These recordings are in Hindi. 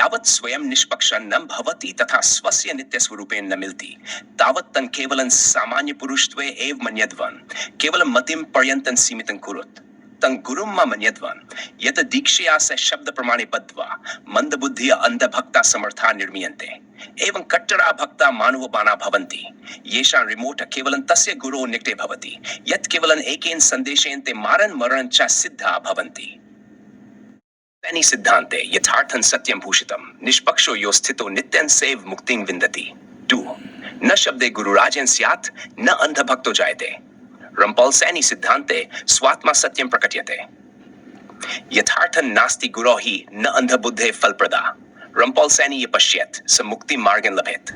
यावत् स्वयं निष्पक्ष न भवति तथा स्वस्य नित्यस्वरूपेण न मिलति तावत् तन् केवलं सामान्य पुरुषत्वे एव मन्यद्वान् केवलं मतिं पर्यन्तं सीमितं कुरुत् तं गुरुं मा मन्यद्वान् यत् दीक्षया स शब्द प्रमाणे बद्ध्वा मन्दबुद्धिय अन्धभक्ता समर्था निर्मीयन्ते एवं कट्टरा भक्ता मानवबाना भवन्ति येषां रिमोट केवलं तस्य गुरो निकटे भवति यत् केवलं एकेन सन्देशेन ते मारन् मरणं च सिद्धा भवन्ति सैनी सिद्धान्ते यथार्थं सत्यं भूषितं निष्पक्षो यो स्थितो नित्यं सेव मुक्तिं विन्दति 2 न शब्दे गुरुराजन् स्यात् न अन्धभक्तो जायते रम्पॉल सैनी सिद्धान्ते स्वात्मा सत्यं प्रकट्यते यथार्थं नास्ति गुरो हि न अन्धबुद्धे फलप्रदा रम्पॉल सैनी ये पश्येत् स मुक्ति मार्गं लभेत्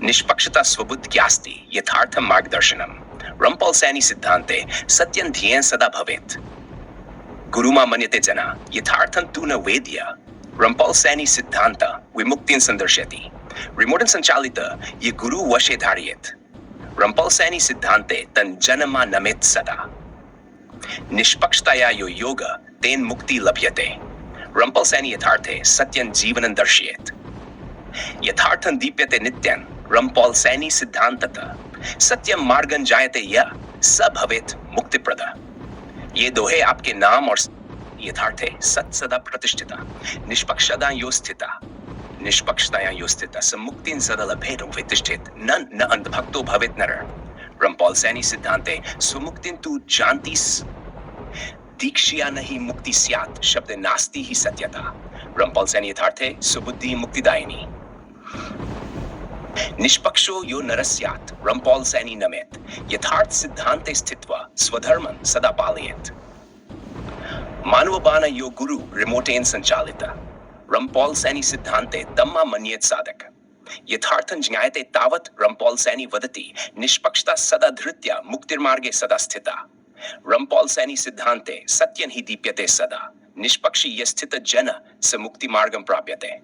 निष्पक्षता स्वबुद्ध्यास्ति यथार्थं मार्गदर्शनं रम्पॉल सैनी सिद्धान्ते सत्यं ध्येयं सदा भवेत् गुरुमा मन्यते जना यथार्थं तु न वेद्य रम्पॉल सैनी सिद्धान्त विमुक्तिं संदर्शयति रिमोटं संचालित ये गुरु वशे धारयेत् रम्पॉल सैनी सिद्धान्ते तन् जनमा नमेत् सदा निष्पक्षताया यो योग तेन मुक्ति लभ्यते रम्पॉल सैनी यथार्थे सत्यं जीवनं दर्शयेत् यथार्थं दीप्यते नित्यं रम्पॉल सैनी सिद्धान्ततः सत्यं मार्गं जायते यः स भवेत् मुक्तिप्रद ये दोहे आपके नाम और यथार्थे सत सदा प्रतिष्ठिता निष्पक्षता यो स्थिता स मुक्तिं सदा लभेत् वितिष्ठेत् न अन्धभक्तो भवेत् नरः रम्पॉल सैनी सिद्धान्ते स्वमुक्तिं तु जानति दीक्षया नहि मुक्ति स्यात् शब्दे नास्ति हि सत्यता रम्पॉल सैनी यथार्थे सुबुद्धि मुक्तिदायिनी निष्पक्षो यो नरः स्यात् रम्पॉल सैनी नमेत् यथार्थ सिद्धान्ते स्थित्वा स्वधर्मं सदा पालयेत् मानवबान यो गुरु रिमोटेन संचालित रम्पॉल सैनी सिद्धान्ते तम्मा मन्येत् साधक यथार्थं ज्ञायते तावत् रम्पॉल सैनी वदति निष्पक्षता सदा धृत्या मुक्तिर्मार्गे सदा स्थिता रम्पॉल सैनी सिद्धान्ते सत्यं हि दीप्यते सदा निष्पक्षी ये स्थित जन स मुक्तिमार्गं प्राप्यते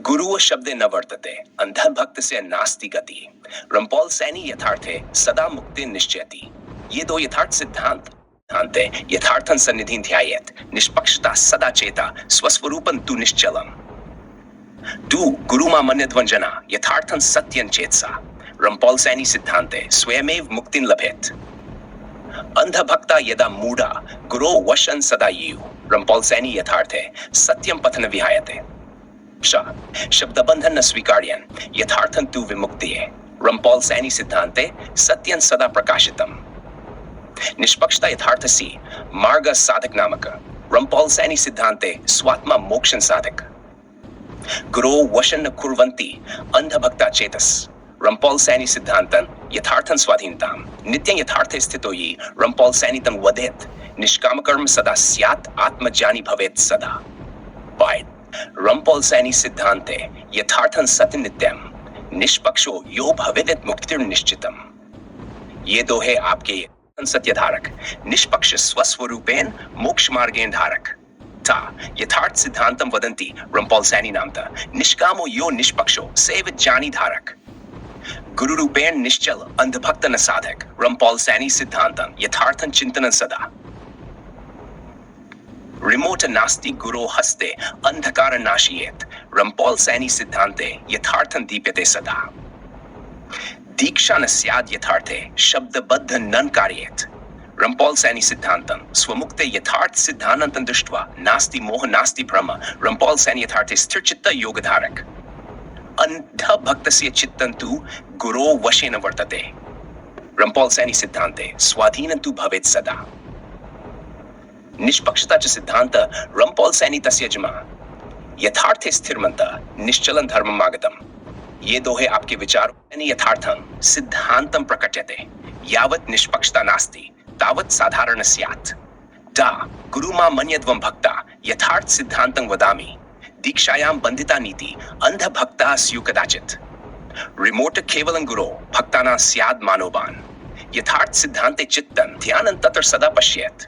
गुरु शब्दे न वर्तते अंधभक्तस्य नास्ति गति रम्पॉल सैनी यथार्थे सदा मुक्ति निश्चयति ये दो यथार्थ सिद्धान्ते यथार्थं सन्निधिं ध्यायेत् निष्पक्षता सदा चेता स्वस्वरूपं तु निश्चलम् 2 गुरुमा मन्यद्वन् जना यथार्थं सत्यं चेतसा रम्पॉल सैनी सिद्धान्ते स्वयमेव मुक्तिं लभेत् अंधभक्ता यदा मूढा गुरो वशं सदा युः रम्पॉल सैनी यथार्थे सत्यं पथन विहायते शब्दबन्धन न स्वीकार्यन् यथार्थं तु विमुक्तिये रम्पॉल सैनी सिद्धान्ते सत्यं सदा प्रकाशितम् निष्पक्षता यथार्थसी मार्ग साधक नामक रम्पॉल सैनी सिद्धान्ते स्वात्मा मोक्षं साधक गुरो वशं न कुर्वन्ति अंधभक्ता चेतस रम्पॉल सैनी सिद्धान्तं यथार्थं स्वाधीनतां नित्यं यथार्थे स्थितो ये रम्पॉल सैनी तं वदेत् निष्कामकर्म सदा स्यात् आत्मज्ञानी भवेत् सदा रम्पॉल सैनी सिद्धान्ते यथार्थं सत्य नित्यं निष्पक्षो यो भवेत् मुक्तिर्निश्चितम् ये दोहे आपके सत्यधारक निष्पक्ष स्वस्वरूपेण मोक्ष मार्गेण धारक ता यथार्थ सिद्धान्तं वदन्ति रम्पॉल सैनी नामतः निष्कामो यो निष्पक्षो सेव ज्ञानी धारक गुरु रूपेण निश्चल अंधभक्त न साधक रम्पॉल सैनी सिद्धान्तं यथार्थं चिन्तनं सदा रिमोट नास्ति गुरो हस्ते अंधकार नाशयेत् रम्पॉल सैनी सिद्धान्ते यथार्थं दीप्यते सदा दीक्षा न स्याद् यथार्थे शब्दबद्ध न कार्येत् रम्पॉल सैनी सिद्धान्तं स्वमुक्ते यथार्थ सिद्धान्तं दृष्ट्वा नास्ति मोह नास्ति भ्रम रम्पॉल सैनी यथार्थे स्थिरचित्त योगधारक अंधभक्तस्य चित्तं तु गुरो वशे न वर्तते रम्पॉल सैनी सिद्धान्ते स्वाधीनं तु भवेत् सदा निष्पक्षता च सिद्धांत रम्पॉल सैनी तस्य जमा यथार्थे स्थिरमन्त निश्चलं धर्मम् आगतम् ये दोहे आपके विचार यथार्थं सिद्धान्तं प्रकट्यते यावत् निष्पक्षता नास्ति तावत् साधारण स्यात् दा गुरुमा मन्यद्वं भक्ता यथार्थ सिद्धान्तं वदामि दीक्षायां बन्धिता नीति अंधभक्ता स्यु कदाचित् रिमोट केवलं गुरो भक्तानां स्याद् मानोबान् यथार्थ सिद्धान्ते चित्तं ध्यानं तत्र सदा पश्येत्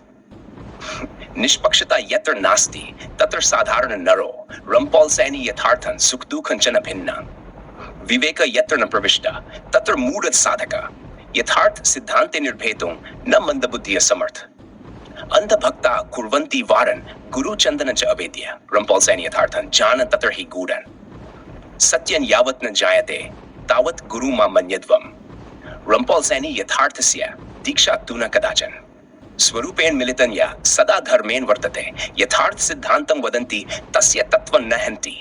निष्पक्षता यत्र नास्ति तत्र साधारण नरो रम्पॉल सैनी यथार्थं सुख दुःखं च न भिन्ना विवेक यत्र न प्रविष्ट तत्र मूढ़ साधक यथार्थ सिद्धान्ते निर्भेतुं न मंदबुद्धिः समर्थ अंधभक्ता कुर्वन्ति वारन गुरुचंदन च अवेद्य रंपॉल सैनी यथार्थं जान तत्र हि गूढन् सत्यं यावत् न जायते तावत् गुरु मा मन्यध्वम् रंपॉल सैनी यथार्थस्य दीक्षा तु न कदाचन स्वरूपेण मिलितं या सदा धर्मेण वर्तते यथार्थ सिद्धांतं वदन्ति तस्य तत्त्वं न हन्ति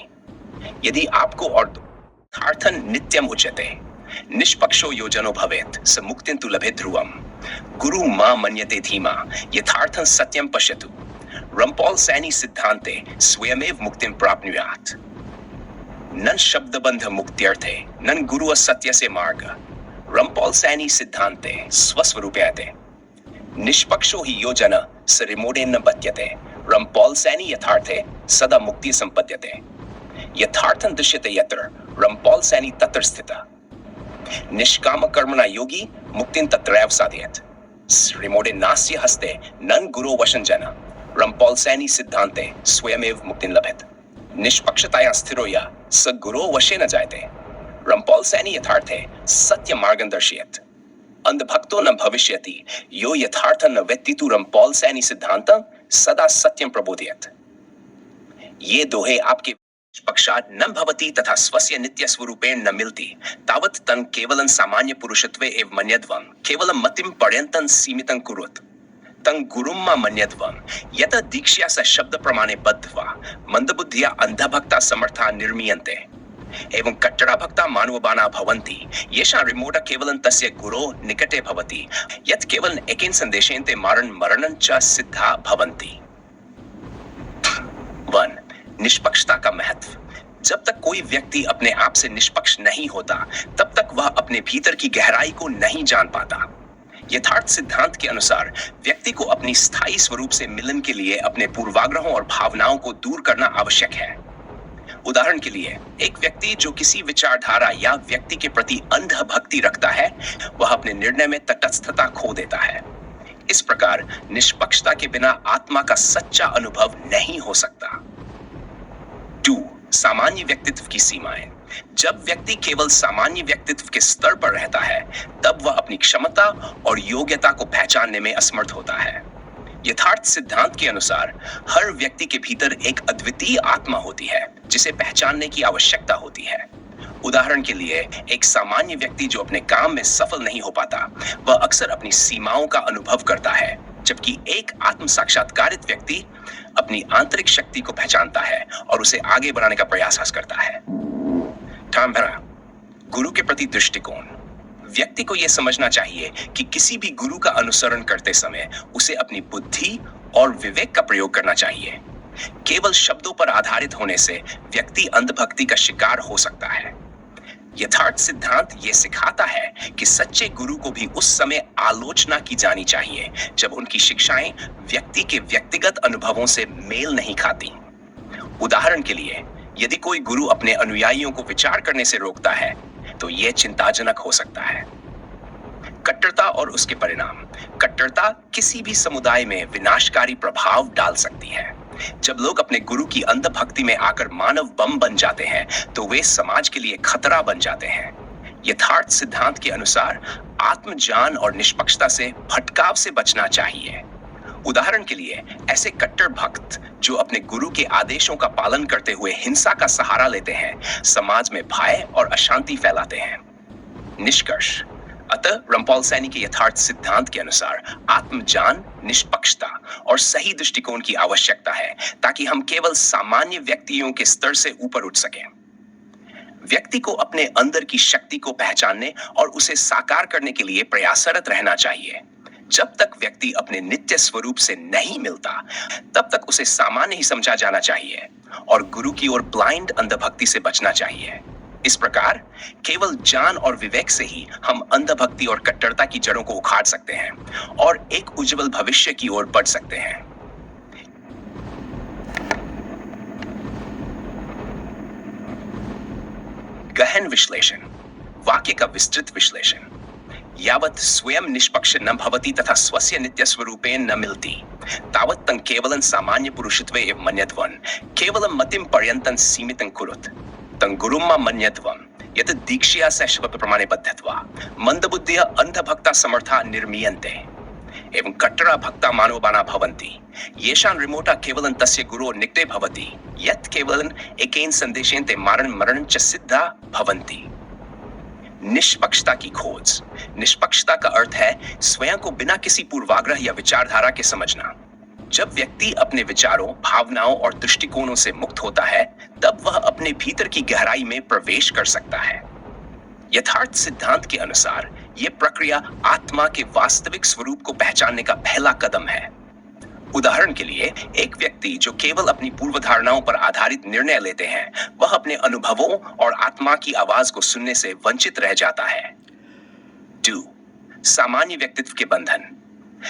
यदि आपको और यथार्थं नित्यम् उच्यते निष्पक्षो योजनो भवेत् स मुक्तिं तु लभेत् ध्रुवम् गुरु मा मन्यते धीमा यथार्थं सत्यं पश्यतु रंपॉल सैनी सिद्धान्ते स्वयमेव मुक्तिं प्राप्नुयात् नन शब्दबंध मुक्त्यर्थे नन गुरु सत्यस्य मार्ग रंपॉल सैनी सिद्धान्ते स्वस्वरूपयते निष्पक्षो हि योजन स रिमोडेन न बध्यते रंपॉल सैनी यथार्थे सदा मुक्ति संपद्यते यथार्थं दृश्यते यत्र रंपॉल सैनी तत्र स्थितः निष्काम कर्मणा योगी मुक्तिं तत्रैव साधयेत् रिमोडे नास्य हस्ते नन गुरो वशं जन रंपॉल सैनी सिद्धान्ते स्वयमेव मुक्तिं लभेत् निष्पक्षताया स्थिरो या स गुरो वशे न जायते रंपॉल सैनी यथार्थे सत्य मार्गं दर्शयेत् अंधभक्तो न भविष्यति यो यथार्थं न वेत्ति तु रंपॉल सैनी सिद्धान्तं सदा सत्यं प्रबोधयेत् ये दोहे आपके पक्षात् न भवति तथा स्वस्य नित्य स्वरूपेण न मिलति तावत् तन् केवलं सामान्य पुरुषत्वे एव मन्यध्वं केवलं मतिं पर्यन्तं सीमितं कुरुत् तं गुरुं मा मन्यध्वं यत दीक्ष्या स शब्द प्रमाणे बद्ध्वा मंदबुद्धिया अंधभक्ता समर्था निर्मीयन्ते एवं कट्टरा भक्ता मानवबाना भवन्ति येषां रिमोट केवलं तस्य गुरो निकटे भवति यत् केवलं एकेन संदेशेन ते मरणं च सिद्धा भवन्ति 1 निष्पक्षता का महत्व जब तक कोई व्यक्ति अपने आप से निष्पक्ष नहीं होता तब तक वह अपने भीतर की गहराई को नहीं जान पाता यथार्थ सिद्धांत के अनुसार व्यक्ति को अपनी स्थायी स्वरूप से मिलन के लिए अपने पूर्वाग्रहों और भावनाओं को दूर करना आवश्यक है उदाहरण के लिए एक व्यक्ति जो किसी विचारधारा या व्यक्ति के प्रति अंध भक्ति रखता है वह अपने निर्णय में तटस्थता खो देता है इस प्रकार निष्पक्षता के बिना आत्मा का सच्चा अनुभव नहीं हो सकता 2 सामान्य व्यक्तित्व की सीमाएं जब व्यक्ति केवल सामान्य व्यक्तित्व के स्तर पर रहता है तब वह अपनी क्षमता और योग्यता को पहचानने में असमर्थ होता है यथार्थ सिद्धांत के अनुसार हर व्यक्ति के भीतर एक अद्वितीय आत्मा होती है जिसे पहचानने की आवश्यकता होती है उदाहरण के लिए एक सामान्य व्यक्ति जो अपने काम में सफल नहीं हो पाता वह अक्सर अपनी सीमाओं का अनुभव करता है जबकि एक आत्म साक्षात्कारित व्यक्ति अपनी आंतरिक शक्ति को पहचानता है और उसे आगे बढ़ाने का प्रयास करता है गुरु के प्रति दृष्टिकोण व्यक्ति को यह समझना चाहिए कि किसी भी गुरु का अनुसरण करते समय उसे अपनी बुद्धि और विवेक का प्रयोग करना चाहिए केवल शब्दों पर आधारित होने से व्यक्ति अंधभक्ति का शिकार हो सकता है यथार्थ सिद्धांत ये सिखाता है कि सच्चे गुरु को भी उस समय आलोचना की जानी चाहिए जब उनकी शिक्षाएं व्यक्ति के व्यक्तिगत अनुभवों से मेल नहीं खाती उदाहरण के लिए यदि कोई गुरु अपने अनुयायियों को विचार करने से रोकता है तो यह चिंताजनक हो सकता है कट्टरता और उसके परिणाम कट्टरता किसी भी समुदाय में विनाशकारी प्रभाव डाल सकती है जब लोग अपने गुरु की अंधभक्ति में आकर मानव बम बन जाते हैं तो वे समाज के लिए खतरा बन जाते हैं यथार्थ सिद्धांत के अनुसार आत्मज्ञान और निष्पक्षता से भटकाव से बचना चाहिए उदाहरण के लिए ऐसे कट्टर भक्त जो अपने गुरु के आदेशों का पालन करते हुए हिंसा का सहारा लेते हैं समाज में भय और अशांति फैलाते हैं निष्कर्ष अतः रंपॉल सैनी के यथार्थ सिद्धांत के अनुसार आत्मज्ञान निष्पक्षता और सही दृष्टिकोण की आवश्यकता है ताकि हम केवल सामान्य व्यक्तियों के स्तर से ऊपर उठ सकें व्यक्ति को अपने अंदर की शक्ति को पहचानने और उसे साकार करने के लिए प्रयासरत रहना चाहिए जब तक व्यक्ति अपने नित्य स्वरूप से नहीं मिलता तब तक उसे सामान्य ही समझा जाना चाहिए और गुरु की ओर ब्लाइंड अंधभक्ति से बचना चाहिए इस प्रकार केवल ज्ञान और विवेक से ही हम अंधभक्ति और कट्टरता की जड़ों को उखाड़ सकते हैं और एक उज्जवल भविष्य की ओर बढ़ सकते हैं गहन विश्लेषण वाक्य का विस्तृत विश्लेषण यावत् स्वयं निष्पक्ष न भवति तथा स्वस्य नित्य स्वरूपेण न मिलति तावत् तं केवलं सामान्य पुरुषत्वे एव मन्यध्वन् केवलं मतिं पर्यन्तं सीमितं कुरुत् तं गुरुं मा मन्यध्वम् यत् दीक्ष्या स शब्द प्रमाणे बद्धत्वा मंदबुद्धिया अंधभक्ता समर्था निर्मीयन्ते एवं कट्टरा भक्ता मानवाना भवन्ति येषां रिमोटा केवलं तस्य गुरो निकटे भवति यत् केवलं एकेन संदेशेन ते मरणं च सिद्धा भवन्ति। निष्पक्षता की खोज। निष्पक्षता का अर्थ है स्वयं को बिना किसी पूर्वाग्रह या विचारधारा के समझना। जब व्यक्ति अपने विचारों, भावनाओं और दृष्टिकोणों से मुक्त होता है, तब वह अपने भीतर की गहराई में प्रवेश कर सकता है। यथार्थ सिद्धांत के अनुसार यह प्रक्रिया आत्मा के वास्तविक स्वरूप को पहचानने का पहला कदम है। उदाहरण के लिए, एक व्यक्ति जो केवल अपनी पूर्व धारणाओं पर आधारित निर्णय लेते हैं, वह अपने अनुभवों और आत्मा की आवाज को सुनने से वंचित रह जाता है। 2. सामान्य व्यक्तित्व के बंधन।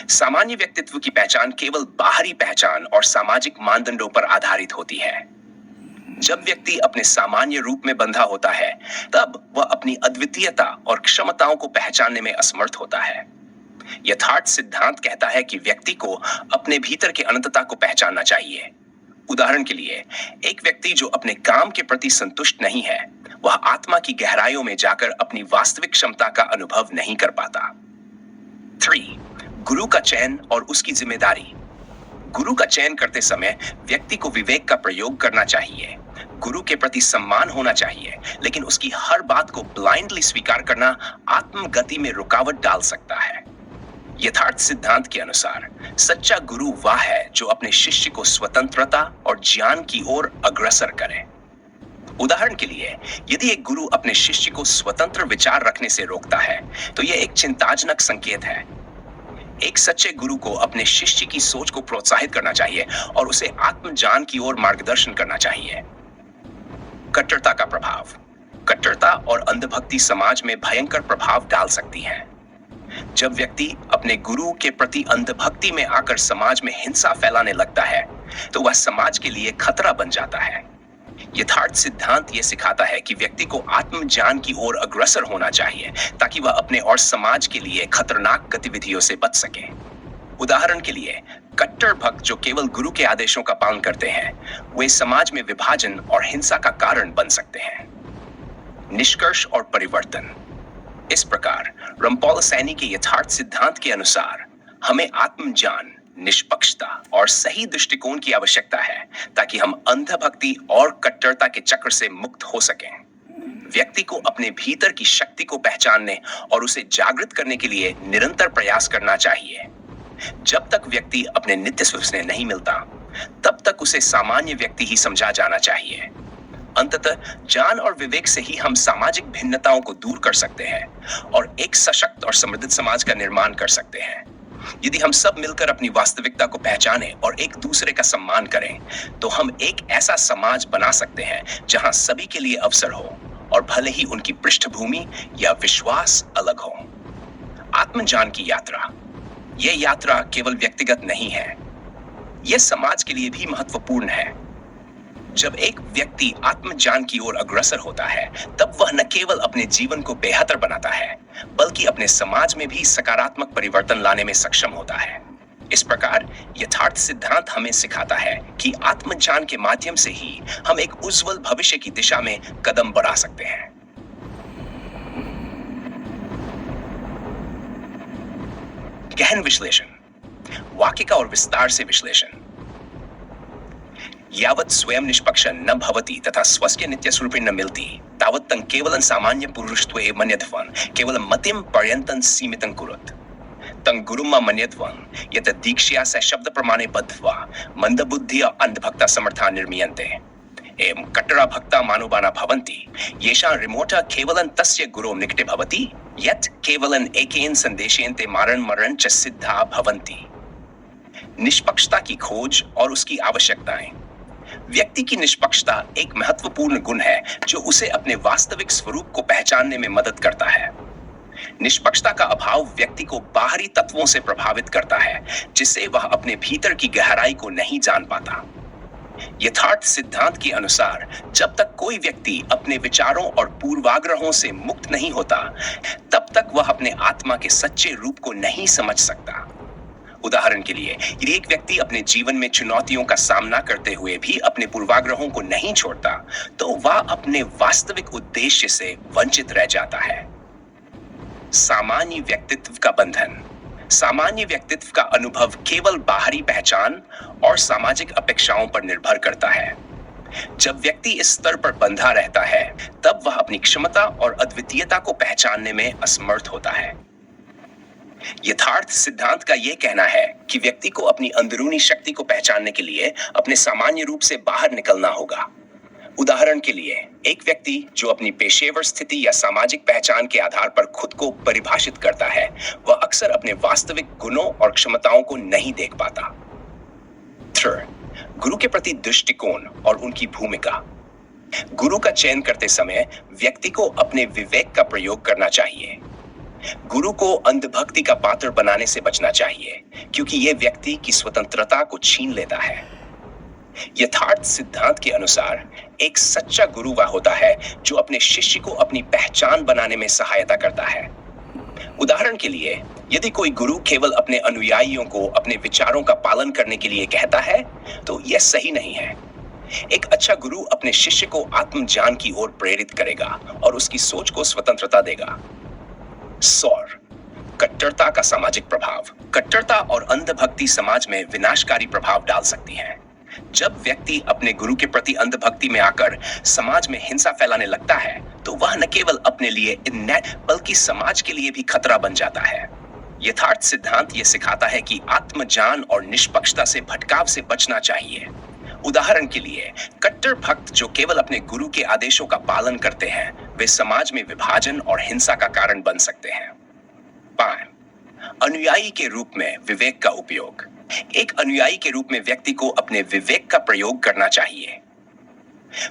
सामान्य व्यक्तित्व की पहचान केवल बाहरी पहचान और सामाजिक मानदंडों पर आधारित होती है। जब व्यक्ति अपने सामान्य रूप में बंधा होता है, तब वह अपनी अद्वितीयता और क्षमताओं को पहचानने में असमर्थ होता है। यथार्थ सिद्धांत कहता है कि व्यक्ति को अपने भीतर के अनंतता को पहचानना चाहिए। उदाहरण के लिए, एक व्यक्ति जो अपने काम के प्रति संतुष्ट नहीं है, वह आत्मा की गहराइयों में जाकर अपनी वास्तविक क्षमता का अनुभव नहीं कर पाता। 3. गुरु का चयन और उसकी जिम्मेदारी। गुरु का चयन करते समय व्यक्ति को विवेक का प्रयोग करना चाहिए। गुरु के प्रति सम्मान होना चाहिए, लेकिन उसकी हर बात को ब्लाइंडली स्वीकार करना आत्मगति में रुकावट डाल सकता है। यथार्थ सिद्धांत के अनुसार सच्चा गुरु वह है जो अपने शिष्य को स्वतंत्रता और ज्ञान की ओर अग्रसर करे। उदाहरण के लिए, यदि एक गुरु अपने शिष्य को स्वतंत्र विचार रखने से रोकता है, तो यह एक चिंताजनक संकेत है। एक सच्चे गुरु को अपने शिष्य की सोच को प्रोत्साहित करना चाहिए और उसे आत्मज्ञान की ओर मार्गदर्शन करना चाहिए। कट्टरता का प्रभाव। कट्टरता और अंधभक्ति समाज में भयंकर प्रभाव डाल सकती है। जब व्यक्ति अपने गुरु के प्रति अंधभक्ति में आकर समाज में हिंसा फैलाने लगता है, तो वह समाज के लिए खतरा बन जाता है। यथार्थ सिद्धांत यह सिखाता है कि व्यक्ति को आत्मज्ञान की ओर अग्रसर होना चाहिए ताकि वह अपने और समाज के लिए खतरनाक गतिविधियों से बच सके। उदाहरण के लिए, कट्टर भक्त जो केवल गुरु के आदेशों का पालन करते हैं, वे समाज में विभाजन और हिंसा का कारण बन सकते हैं। निष्कर्ष और परिवर्तन। इस प्रकार रमपोल सैनी के यथार्थ सिद्धांत के अनुसार हमें आत्मज्ञान, निष्पक्षता और सही दृष्टिकोण की आवश्यकता है ताकि हम अंधभक्ति और कट्टरता के चक्र से मुक्त हो सकें। व्यक्ति को अपने भीतर की शक्ति को पहचानने और उसे जागृत करने के लिए निरंतर प्रयास करना चाहिए। जब तक व्यक्ति अपने नित्य स्वरूप से नहीं मिलता, तब तक उसे सामान्य व्यक्ति ही समझा जाना चाहिए। अंततः ज्ञान और विवेक से ही हम सामाजिक भिन्नताओं को दूर कर सकते हैं और एक सशक्त और समृद्ध समाज का निर्माण कर सकते हैं। यदि हम सब मिलकर अपनी वास्तविकता को पहचानें और एक दूसरे का सम्मान करें, तो हम एक ऐसा समाज बना सकते हैं जहां सभी के लिए अवसर हो और भले ही उनकी पृष्ठभूमि या विश्वास अलग हो। आत्मज्ञान की यात्रा। यह यात्रा केवल व्यक्तिगत नहीं है, यह समाज के लिए भी महत्वपूर्ण है। जब एक व्यक्ति आत्मज्ञान की ओर अग्रसर होता है, तब वह न केवल अपने जीवन को बेहतर बनाता है, बल्कि अपने समाज में भी सकारात्मक परिवर्तन लाने में सक्षम होता है। इस प्रकार यथार्थ सिद्धांत हमें सिखाता है कि आत्मज्ञान के माध्यम से ही हम एक उज्जवल भविष्य की दिशा में कदम बढ़ा सकते हैं। गहन विश्लेषण। वाक्य का और विस्तार से विश्लेषण। यावत् स्वयं निष्पक्ष न भवति तथा स्वस्य नित्यस्वरूपे न मिलति तावत् तं केवलं सामान्य पुरुषत्वे मन्यध्वन् केवलं मतिं पर्यन्तं सीमितं कुरुत् तं गुरुं मन्यध्वन् यत् दीक्षया स शब्द प्रमाणे बद्ध्वा मंदबुद्धिया अंधभक्ता समर्था निर्मीयन्ते एवं कट्टरा भक्ता मानुबाना भवन्ति येषां रिमोटा केवलं तस्य गुरों निकटे भवति यत् केवलं एकेन संदेशेन ते मरणं च सिद्धा भवन्ति। निष्पक्षता की खोज और उसकी आवश्यकताएं। व्यक्ति की निष्पक्षता एक महत्वपूर्ण गुण है जो उसे अपने वास्तविक स्वरूप को पहचानने में मदद करता है। निष्पक्षता का अभाव व्यक्ति को बाहरी तत्वों से प्रभावित करता है, जिससे वह अपने भीतर की गहराई को नहीं जान पाता। यथार्थ सिद्धांत के अनुसार जब तक कोई व्यक्ति अपने विचारों और पूर्वाग्रहों से मुक्त नहीं होता, तब तक वह अपने आत्मा के सच्चे रूप को नहीं समझ सकता। उदाहरण के लिए, यदि एक व्यक्ति अपने जीवन में चुनौतियों का सामना करते हुए भी अपने पूर्वाग्रहों को नहीं छोड़ता, तो वह अपने वास्तविक उद्देश्य से वंचित रह जाता है। सामान्य व्यक्तित्व का बंधन। सामान्य व्यक्तित्व का अनुभव केवल बाहरी पहचान और सामाजिक अपेक्षाओं पर निर्भर करता है। जब व्यक्ति इस स्तर पर बंधा रहता है, तब वह अपनी क्षमता और अद्वितीयता को पहचानने में असमर्थ होता है। यथार्थ सिद्धांत का यह कहना है कि व्यक्ति को अपनी अंदरूनी शक्ति को पहचानने के लिए अपने सामान्य रूप से बाहर निकलना होगा। उदाहरण के लिए, एक व्यक्ति जो अपनी पेशेवर स्थिति या सामाजिक पहचान के आधार पर खुद को परिभाषित करता है, वह अक्सर अपने वास्तविक गुणों और क्षमताओं को नहीं देख पाता। गुरु के प्रति दृष्टिकोण और उनकी भूमिका। गुरु का चयन करते समय व्यक्ति को अपने विवेक का प्रयोग करना चाहिए। गुरु को अंधभक्ति का पात्र बनाने से बचना चाहिए, क्योंकि यह व्यक्ति की स्वतंत्रता को छीन लेता है। यथार्थ सिद्धांत के अनुसार एक सच्चा गुरु वह होता है जो अपने शिष्य को अपनी पहचान बनाने में सहायता करता है। उदाहरण के लिए, यदि कोई गुरु केवल अपने अनुयायियों को अपने विचारों का पालन करने के लिए कहता है, तो यह सही नहीं है। एक अच्छा गुरु अपने शिष्य को आत्मज्ञान की ओर प्रेरित करेगा और उसकी सोच को स्वतंत्रता देगा। कट्टरता का सामाजिक प्रभाव। कट्टरता और अंधभक्ति समाज में विनाशकारी प्रभाव डाल सकती है। जब व्यक्ति अपने गुरु के प्रति अंधभक्ति में आकर समाज में हिंसा फैलाने लगता है, तो वह न केवल अपने लिए बल्कि समाज के लिए भी खतरा बन जाता है। यथार्थ सिद्धांत यह सिखाता है कि आत्मज्ञान और निष्पक्षता से भटकाव से बचना चाहिए। उदाहरण के लिए, कट्टर भक्त जो केवल अपने गुरु के आदेशों का पालन करते हैं, वे समाज में विभाजन और हिंसा का कारण बन सकते हैं। 5. अनुयायी के रूप में विवेक का उपयोग। एक अनुयायी के रूप में व्यक्ति को अपने विवेक का प्रयोग करना चाहिए।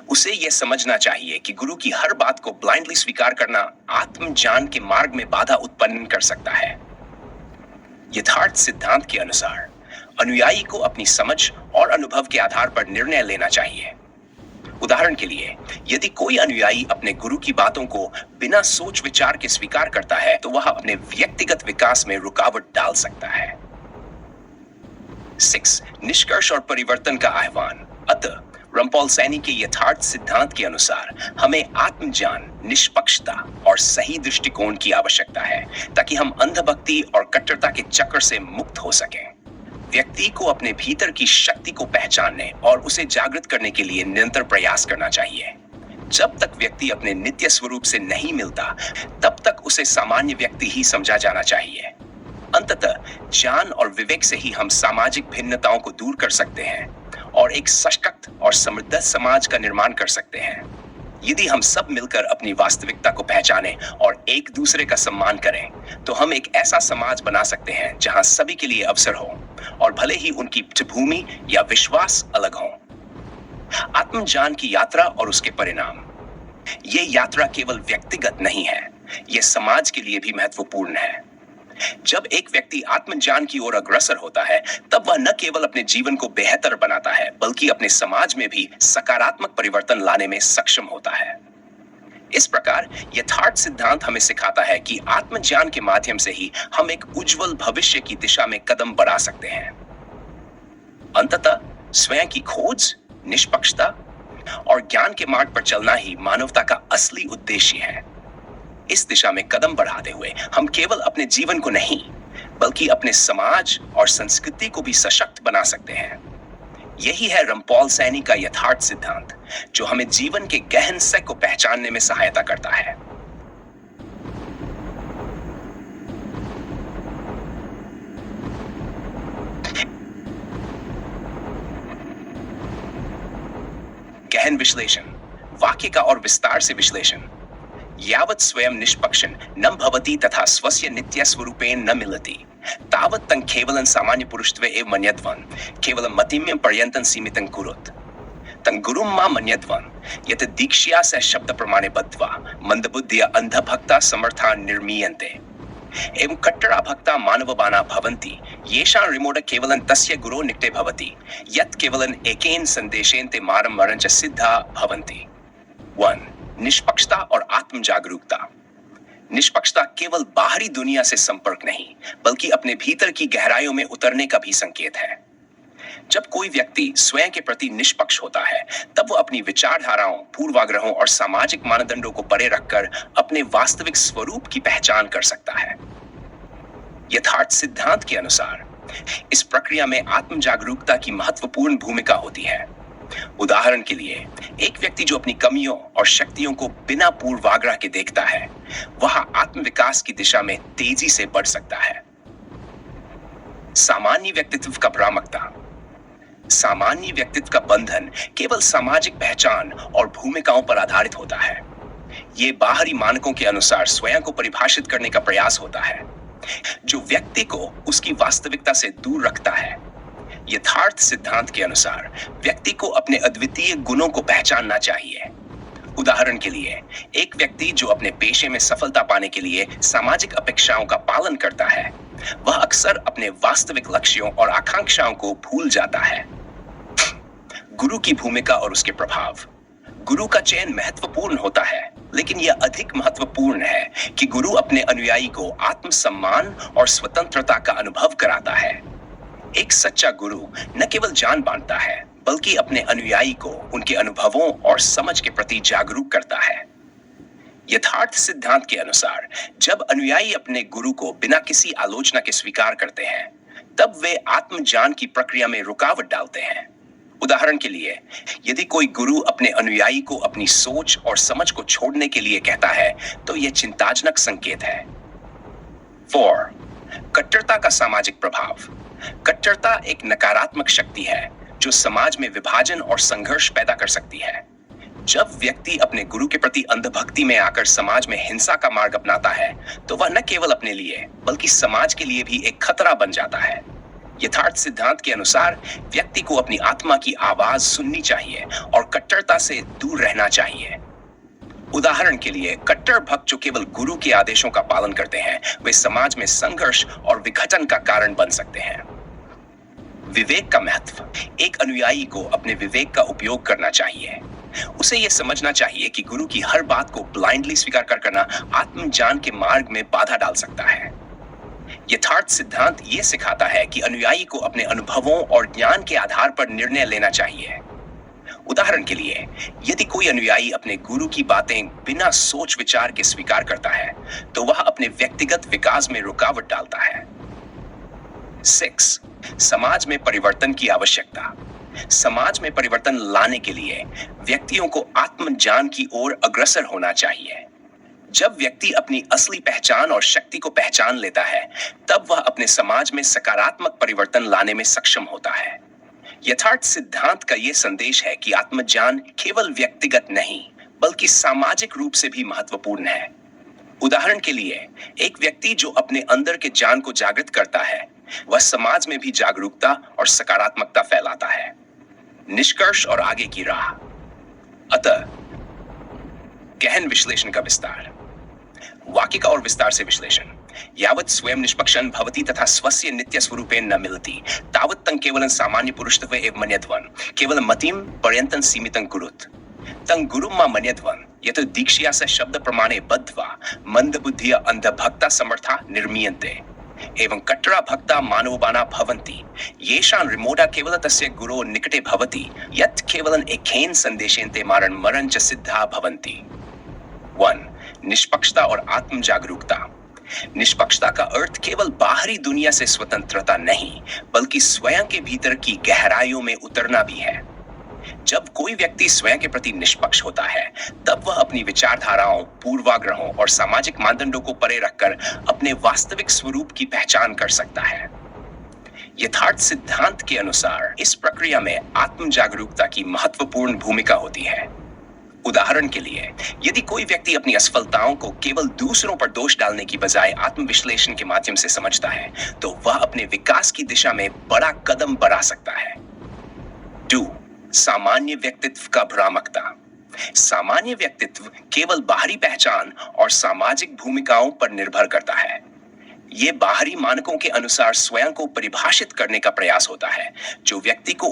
उसे यह समझना चाहिए कि गुरु की हर बात को ब्लाइंडली स्वीकार करना आत्मज्ञान के मार्ग में बाधा उत्पन्न कर सकता है। यथार्थ सिद्धांत के अनुसार अनुयायी को अपनी समझ और अनुभव के आधार पर निर्णय लेना चाहिए। उदाहरण के लिए, यदि कोई अनुयायी अपने गुरु की बातों को बिना सोच विचार के स्वीकार करता है, तो वह अपने व्यक्तिगत विकास में रुकावट डाल सकता है। 6. निष्कर्ष और परिवर्तन का आह्वान। अतः रमपॉल सैनी के यथार्थ सिद्धांत के अनुसार हमें आत्मज्ञान, निष्पक्षता और सही दृष्टिकोण की आवश्यकता है, ताकि हम अंधभक्ति और कट्टरता के चक्र से मुक्त हो सकें। व्यक्ति को अपने भीतर की शक्ति को पहचानने और उसे जागृत करने के लिए निरंतर प्रयास करना चाहिए। जब तक व्यक्ति अपने नित्य स्वरूप से नहीं मिलता, तब तक उसे सामान्य व्यक्ति ही समझा जाना चाहिए। अंततः ज्ञान और विवेक से ही हम सामाजिक भिन्नताओं को दूर कर सकते हैं और एक सशक्त और समृद्ध समाज का निर्माण कर सकते हैं। यदि हम सब मिलकर अपनी वास्तविकता को पहचानें और एक दूसरे का सम्मान करें, तो हम एक ऐसा समाज बना सकते हैं जहां सभी के लिए अवसर हो, और भले ही उनकी पृष्ठभूमि या विश्वास अलग हो। आत्मज्ञान की यात्रा और उसके परिणाम। ये यात्रा केवल व्यक्तिगत नहीं है, ये समाज के लिए भी महत्वपूर्ण है। जब एक व्यक्ति आत्मज्ञान की ओर अग्रसर होता है, तब वह न केवल अपने जीवन को बेहतर बनाता है, बल्कि अपने समाज में भी सकारात्मक परिवर्तन लाने में सक्षम होता है। इस प्रकार यथार्थ सिद्धांत हमें सिखाता है कि आत्मज्ञान के माध्यम से ही हम एक उज्जवल भविष्य की दिशा में कदम बढ़ा सकते हैं। अंततः स्वयं की खोज, निष्पक्षता और ज्ञान के मार्ग पर चलना ही मानवता का असली उद्देश्य है। इस दिशा में कदम बढ़ाते हुए हम केवल अपने जीवन को नहीं, बल्कि अपने समाज और संस्कृति को भी सशक्त बना सकते हैं। यही है रमपॉल सैनी का यथार्थ सिद्धांत, जो हमें जीवन के गहन सत्य को पहचानने में सहायता करता है। गहन विश्लेषण। वाक्य का और विस्तार से विश्लेषण। यावत् स्वयं निष्पक्षं न भवति तथा स्वस्य नित्य स्वरूपेण न मिलति, तावत् तं केवलं सामान्य पुरुषत्वे एव मन्यद्वन्, केवलं मतिम्यं पर्यन्तं सीमितं कुरुत्। तं गुरुं मा मन्यद्वन्, यत् दीक्ष्या स शब्द प्रमाणे बद्ध्वा मंदबुद्ध्या अंधभक्ता समर्था निर्मीयन्ते। एवं कट्टरा भक्ता मानवबाना भवन्ति, येषां रिमोड केवलं तस्य गुरो निकटे भवति, यत् केवलं एकेन संदेशेन ते मारं मरणं च सिद्धा भवन्ति। 1. निष्पक्षता और आत्म जागरूकता। निष्पक्षता केवल बाहरी दुनिया से संपर्क नहीं, बल्कि अपने भीतर की गहराइयों में उतरने का भी संकेत है। जब कोई व्यक्ति स्वयं के प्रति निष्पक्ष होता है, तब वो अपनी विचारधाराओं, पूर्वाग्रहों और सामाजिक मानदंडों को परे रखकर अपने वास्तविक स्वरूप की पहचान कर सकता है। यथार्थ सिद्धांत के अनुसार इस प्रक्रिया में आत्म जागरूकता की महत्वपूर्ण भूमिका होती है। उदाहरण के लिए, एक व्यक्ति जो अपनी कमियों और शक्तियों को बिना पूर्वाग्रह के देखता है, वह आत्म विकास की दिशा में तेजी से बढ़ सकता है। सामान्य व्यक्तित्व का भ्रामकता। सामान्य व्यक्तित्व का बंधन केवल सामाजिक पहचान और भूमिकाओं पर आधारित होता है। ये बाहरी मानकों के अनुसार स्वयं को परिभाषित करने का प्रयास होता है, जो व्यक्ति को उसकी वास्तविकता से दूर रखता है। यथार्थ सिद्धांत के अनुसार व्यक्ति को अपने अद्वितीय गुणों को पहचानना चाहिए। उदाहरण के लिए, एक व्यक्ति जो अपने पेशे में सफलता पाने के लिए सामाजिक अपेक्षाओं का पालन करता है, वह अक्सर अपने वास्तविक लक्ष्यों और आकांक्षाओं को भूल जाता है। गुरु की भूमिका और उसके प्रभाव। गुरु का चयन महत्वपूर्ण होता है, लेकिन यह अधिक महत्वपूर्ण है कि गुरु अपने अनुयायी को आत्मसम्मान और स्वतंत्रता का अनुभव कराता है। एक सच्चा गुरु न केवल जान बांटता है, बल्कि अपने अनुयायी को उनके अनुभवों और समझ के प्रति जागरूक करता है। यथार्थ सिद्धांत के अनुसार जब अनुयायी अपने गुरु को बिना किसी आलोचना के स्वीकार करते हैं, तब वे आत्मज्ञान की प्रक्रिया में रुकावट डालते हैं। उदाहरण के लिए, यदि कोई गुरु अपने अनुयायी को अपनी सोच और समझ को छोड़ने के लिए कहता है, तो यह चिंताजनक संकेत है। 4. कट्टरता का सामाजिक प्रभाव। कट्टरता एक नकारात्मक शक्ति है जो समाज में विभाजन और संघर्ष पैदा कर सकती है। जब व्यक्ति अपने गुरु के प्रति अंधभक्ति में आकर समाज में हिंसा का मार्ग अपनाता है, तो वह न केवल अपने लिए बल्कि समाज के लिए भी एक खतरा बन जाता है। यथार्थ सिद्धांत के अनुसार व्यक्ति को अपनी आत्मा की आवाज सुननी चाहिए और कट्टरता से दूर रहना चाहिए। उदाहरण के लिए, कट्टर भक्त जो केवल गुरु के आदेशों का पालन करते हैं, वे समाज में संघर्ष और विघटन का कारण बन सकते हैं। विवेक का महत्व। एक अनुयायी को अपने विवेक का उपयोग करना चाहिए। उसे यह समझना चाहिए कि गुरु की हर बात को ब्लाइंडली स्वीकार करना आत्मज्ञान के मार्ग में बाधा डाल सकता है। यथार्थ सिद्धांत यह सिखाता है कि अनुयायी को अपने अनुभवों और ज्ञान के आधार पर निर्णय लेना चाहिए। उदाहरण के लिए, यदि कोई अनुयायी अपने गुरु की बातें बिना सोच विचार के स्वीकार करता है, तो वह अपने व्यक्तिगत विकास में रुकावट डालता है। 6. समाज में परिवर्तन की आवश्यकता। समाज में परिवर्तन लाने के लिए व्यक्तियों को आत्मज्ञान की ओर अग्रसर होना चाहिए। जब व्यक्ति अपनी असली पहचान और शक्ति को पहचान लेता है, तब वह अपने समाज में सकारात्मक परिवर्तन लाने में सक्षम होता है। यथार्थ सिद्धांत का यह संदेश है कि आत्मज्ञान केवल व्यक्तिगत नहीं, बल्कि सामाजिक रूप से भी महत्वपूर्ण है। उदाहरण के लिए, एक व्यक्ति जो अपने अंदर के ज्ञान को जागृत करता है, वह समाज में भी जागरूकता और सकारात्मकता फैलाता है। निष्कर्ष और आगे की राह। अतः गहन विश्लेषण का विस्तार। वाक्य का और विस्तार से विश्लेषण। यावत् स्वयं निष्पक्षं भवति तथा स्वस्य नित्य स्वरूपेण न मिलति, तावत् तं केवलं सामान्य पुरुषत्वे एव मन्यध्वन्, केवलं मतिं पर्यन्तं सीमितं कुरुत्। तं गुरुं मा मन्यध्वन्, यत् दीक्षया स शब्द प्रमाणे बद्ध्वा मंदबुद्धिया अंधभक्ता समर्था निर्मीयन्ते। एवं कट्टरा भक्ता मानवबाना भवन्ति, येषां रिमोटा केवल तस्य गुरो निकटे भवति, यत् केवलं एकेन संदेशेन ते मारण मरण च सिद्धा भवन्ति। 1. निष्पक्षता और आत्म जागरूकता। निष्पक्षता का अर्थ केवल बाहरी दुनिया से स्वतंत्रता नहीं, बल्कि स्वयं के भीतर की गहराइयों में उतरना भी है। जब कोई व्यक्ति स्वयं के प्रति निष्पक्ष होता है, तब वह अपनी विचारधाराओं, पूर्वाग्रहों और सामाजिक मानदंडों को परे रखकर अपने वास्तविक स्वरूप की पहचान कर सकता है। यथार्थ सिद्धांत के अनुसार इस प्रक्रिया में आत्म जागरूकता की महत्वपूर्ण भूमिका होती है। उदाहरण के लिए, यदि कोई व्यक्ति अपनी असफलताओं को केवल दूसरों पर दोष डालने की बजाय आत्मविश्लेषण के माध्यम से समझता है, तो वह अपने विकास की दिशा में बड़ा कदम बढ़ा सकता है। 2. सामान्य व्यक्तित्व का भ्रामकता। सामान्य व्यक्तित्व केवल बाहरी पहचान और सामाजिक भूमिकाओं पर निर्भर करता है। ये बाहरी मानकों के अनुसार स्वयं को परिभाषित करने का प्रयास होता है, जो व्यक्ति को